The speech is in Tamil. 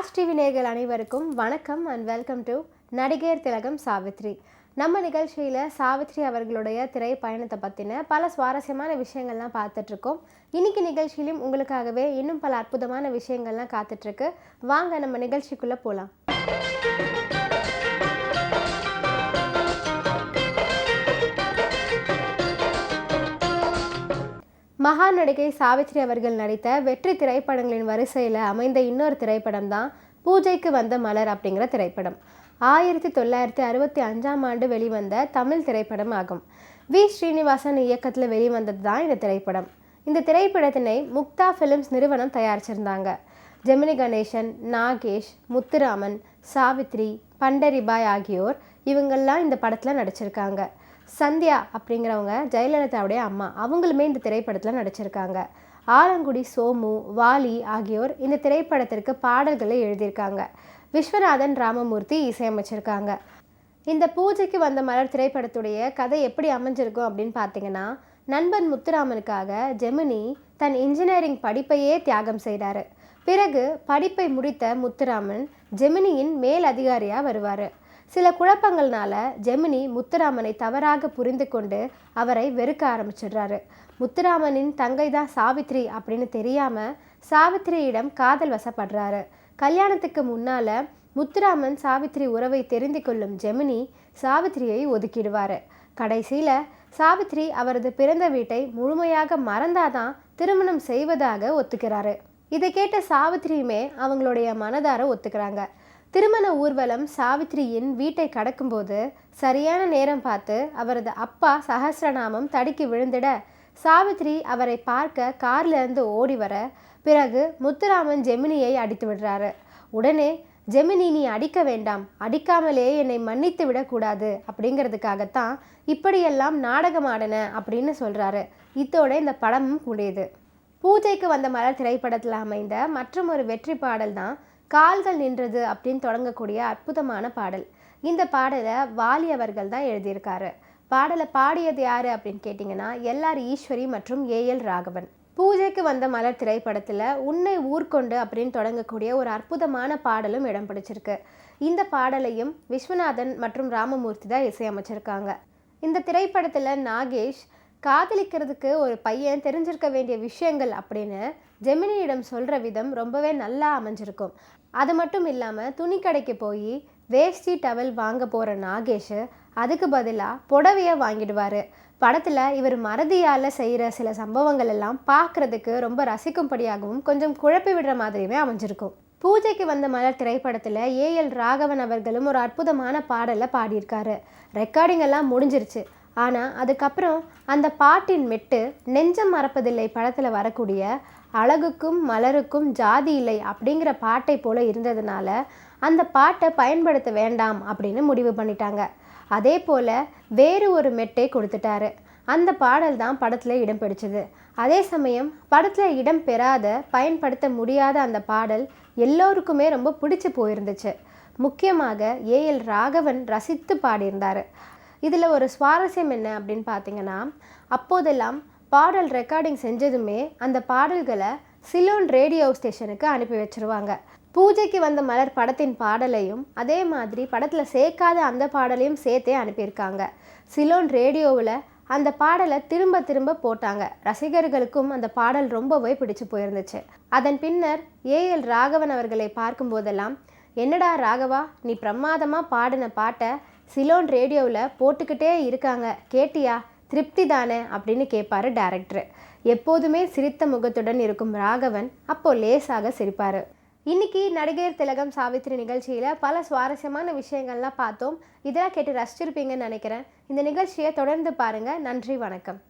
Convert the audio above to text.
ராஜ் டிவி நேயர்கள் அனைவருக்கும் வணக்கம் அண்ட் வெல்கம் டு நடிகர் திலகம் சாவித்ரி. நம்ம நிகழ்ச்சியில் சாவித்ரி அவர்களுடைய திரை பயணத்தை பற்றின பல சுவாரஸ்யமான விஷயங்கள்லாம் பார்த்துட்ருக்கோம். இன்னைக்கு நிகழ்ச்சியிலும் உங்களுக்காகவே இன்னும் பல அற்புதமான விஷயங்கள்லாம் காத்துட்ருக்கு. வாங்க நம்ம நிகழ்ச்சிக்குள்ளே போகலாம். மகா நடிகை சாவித்ரி அவர்கள் நடித்த வெற்றி திரைப்படங்களின் வரிசையில் அமைந்த இன்னொரு திரைப்படம் தான் பூஜைக்கு வந்த மலர் அப்படிங்கிற திரைப்படம். 1965 வெளிவந்த தமிழ் திரைப்படம் ஆகும். வி ஸ்ரீனிவாசன் இயக்கத்தில் வெளிவந்தது தான் இந்த திரைப்படம். இந்த திரைப்படத்தினை முக்தா ஃபிலிம்ஸ் நிறுவனம் தயாரிச்சிருந்தாங்க. ஜெமினி கணேசன், நாகேஷ், முத்துராமன், சாவித்ரி, பண்டரிபாய் ஆகியோர் இவங்கெல்லாம் இந்த படத்தில் நடிச்சிருக்காங்க. சந்தியா அப்படிங்கிறவங்க ஜெயலலிதாவுடைய அம்மா, அவங்களுமே இந்த திரைப்படத்தில் நடிச்சிருக்காங்க. ஆலங்குடி சோமு, வாலி ஆகியோர் இந்த திரைப்படத்திற்கு பாடல்களை எழுதியிருக்காங்க. விஸ்வநாதன் ராமமூர்த்தி இசையமைச்சிருக்காங்க. இந்த பூஜைக்கு வந்த மலர் திரைப்படத்துடைய கதை எப்படி அமைஞ்சிருக்கும் அப்படின்னு பார்த்தீங்கன்னா, நண்பன் முத்துராமனுக்காக ஜெமினி தன் இன்ஜினியரிங் படிப்பையே தியாகம் செய்கிறாரு. பிறகு படிப்பை முடித்த முத்துராமன் ஜெமினியின் மேல் அதிகாரியாக வருவார். சில குழப்பங்கள்னால ஜெமினி முத்துராமனை தவறாக புரிந்து கொண்டு அவரை வெறுக்க ஆரம்பிச்சிடுறாரு. முத்துராமனின் தங்கை தான் சாவித்ரி அப்படின்னு தெரியாமல் சாவித்ரியிடம் காதல் வசப்படுறாரு. கல்யாணத்துக்கு முன்னால் முத்துராமன் சாவித்ரி உறவை தெரிந்து கொள்ளும் ஜெமினி சாவித்ரியை ஒதுக்கிடுவார். கடைசியில் சாவித்ரி அவரது பிறந்த வீட்டை முழுமையாக மறந்தாதான் திருமணம் செய்வதாக ஒத்துக்கிறாரு. இதை கேட்ட சாவித்ரியுமே அவங்களுடைய மனதார ஒத்துக்கிறாங்க. திருமண ஊர்வலம் சாவித்ரியின் வீட்டை கடக்கும்போது சரியான நேரம் பார்த்து அவரது அப்பா சஹஸ்ரநாமம் தடுக்கி விழுந்திட சாவித்ரி அவரை பார்க்க கார்லேருந்து ஓடி வர, பிறகு முத்துராமன் ஜெமினியை அடித்து விடுறாரு. உடனே ஜெமினி, நீ அடிக்க வேண்டாம், அடிக்காமலே என்னை மன்னித்து விடக்கூடாது அப்படிங்கிறதுக்காகத்தான் இப்படியெல்லாம் நாடகம் ஆடின அப்படின்னு சொல்கிறாரு. இதோட இந்த படமும் முடியுது. பூஜைக்கு வந்த மலர் திரைப்படத்தில் அமைந்த மற்றும் ஒரு வெற்றி பாடல் தான் கால்கள் நின்றது அப்படின்னு தொடங்கக்கூடிய அற்புதமான பாடல். இந்த பாடலை வாலி அவர்கள் தான் எழுதியிருக்காரு. பாடலை பாடியது யாரு அப்படின்னு கேட்டிங்கன்னா எல்ஆர் ஈஸ்வரி மற்றும் ஏஎல் ராகவன். பூஜைக்கு வந்த மலர் திரைப்படத்தில் உன்னை ஊர்கொண்டு அப்படின்னு தொடங்கக்கூடிய ஒரு அற்புதமான பாடலும் இடம் பிடிச்சிருக்கு. இந்த பாடலையும் விஸ்வநாதன் மற்றும் ராமமூர்த்தி தான் இசையமைச்சிருக்காங்க. இந்த திரைப்படத்தில் நாகேஷ் காதலிக்கிறதுக்கு ஒரு பையன் தெரிஞ்சிருக்க வேண்டிய விஷயங்கள் அப்படின்னு ஜெமினியிடம் சொல்கிற விதம் ரொம்பவே நல்லா அமைஞ்சிருக்கும். அது மட்டும் இல்லாமல் துணி கடைக்கு போய் வேஷ்டி டவல் வாங்க போகிற நாகேஷ் அதுக்கு பதிலாக புடவையை வாங்கிடுவார். படத்தில் இவர் மறதியால் செய்கிற சில சம்பவங்கள் எல்லாம் பார்க்குறதுக்கு ரொம்ப ரசிக்கும்படியாகவும் கொஞ்சம் குழப்பி விடுற மாதிரியுமே அமைஞ்சிருக்கும். பூஜைக்கு வந்த மலர் திரைப்படத்தில் ஏஎல் ராகவன் அவர்களும் ஒரு அற்புதமான பாடலை பாடியிருக்காரு. ரெக்கார்டிங் எல்லாம் முடிஞ்சிருச்சு. ஆனால் அதுக்கப்புறம் அந்த பாட்டின் மெட்டு நெஞ்சம் மறப்பதில்லை படத்தில் வரக்கூடிய அழகுக்கும் மலருக்கும் ஜாதி இல்லை அப்படிங்கிற பாட்டை போல இருந்ததுனால அந்த பாட்டை பயன்படுத்த வேண்டாம் அப்படின்னு முடிவு பண்ணிட்டாங்க. அதே போல் வேறு ஒரு மெட்டை கொடுத்துட்டாரு. அந்த பாடல் தான் படத்தில் இடம் பிடிச்சது. அதே சமயம் படத்தில் இடம் பெறாத, பயன்படுத்த முடியாத அந்த பாடல் எல்லோருக்குமே ரொம்ப பிடிச்சி போயிருந்துச்சு. முக்கியமாக ஏஎல் ராகவன் ரசித்து பாடியிருந்தார். இதில் ஒரு சுவாரஸ்யம் என்ன அப்படின்னு பார்த்தீங்கன்னா, அப்போதெல்லாம் பாடல் ரெக்கார்டிங் செஞ்சதுமே அந்த பாடல்களை சிலோன் ரேடியோ ஸ்டேஷனுக்கு அனுப்பி வச்சுருவாங்க. பூஜைக்கு வந்த மலர் படத்தின் பாடலையும் அதே மாதிரி படத்தில் சேர்க்காத அந்த பாடலையும் சேர்த்தே அனுப்பியிருக்காங்க. சிலோன் ரேடியோவில் அந்த பாடலை திரும்ப திரும்ப போட்டாங்க. ரசிகர்களுக்கும் அந்த பாடல் ரொம்பவே பிடிச்சு போயிருந்துச்சு. அதன் பின்னர் ஏஎல் ராகவன் அவர்களை பார்க்கும்போதெல்லாம், என்னடா ராகவா, நீ பிரமாதமாக பாடின பாட்டை சிலோன் ரேடியோவில் போட்டுக்கிட்டே இருக்காங்க, கேட்டியா, திருப்தி தானே அப்படின்னு கேட்பாரு டைரக்டர். எப்போதுமே சிரித்த முகத்துடன் இருக்கும் ராகவன் அப்போ லேசாக சிரிப்பார். இன்னைக்கு நடிகர் திலகம் சாவித்ரி நிகழ்ச்சியில் பல சுவாரஸ்யமான விஷயங்கள்லாம் பார்த்தோம். இதெல்லாம் கேட்டு ரசிச்சிருப்பீங்கன்னு நினைக்கிறேன். இந்த நிகழ்ச்சியை தொடர்ந்து பாருங்கள். நன்றி, வணக்கம்.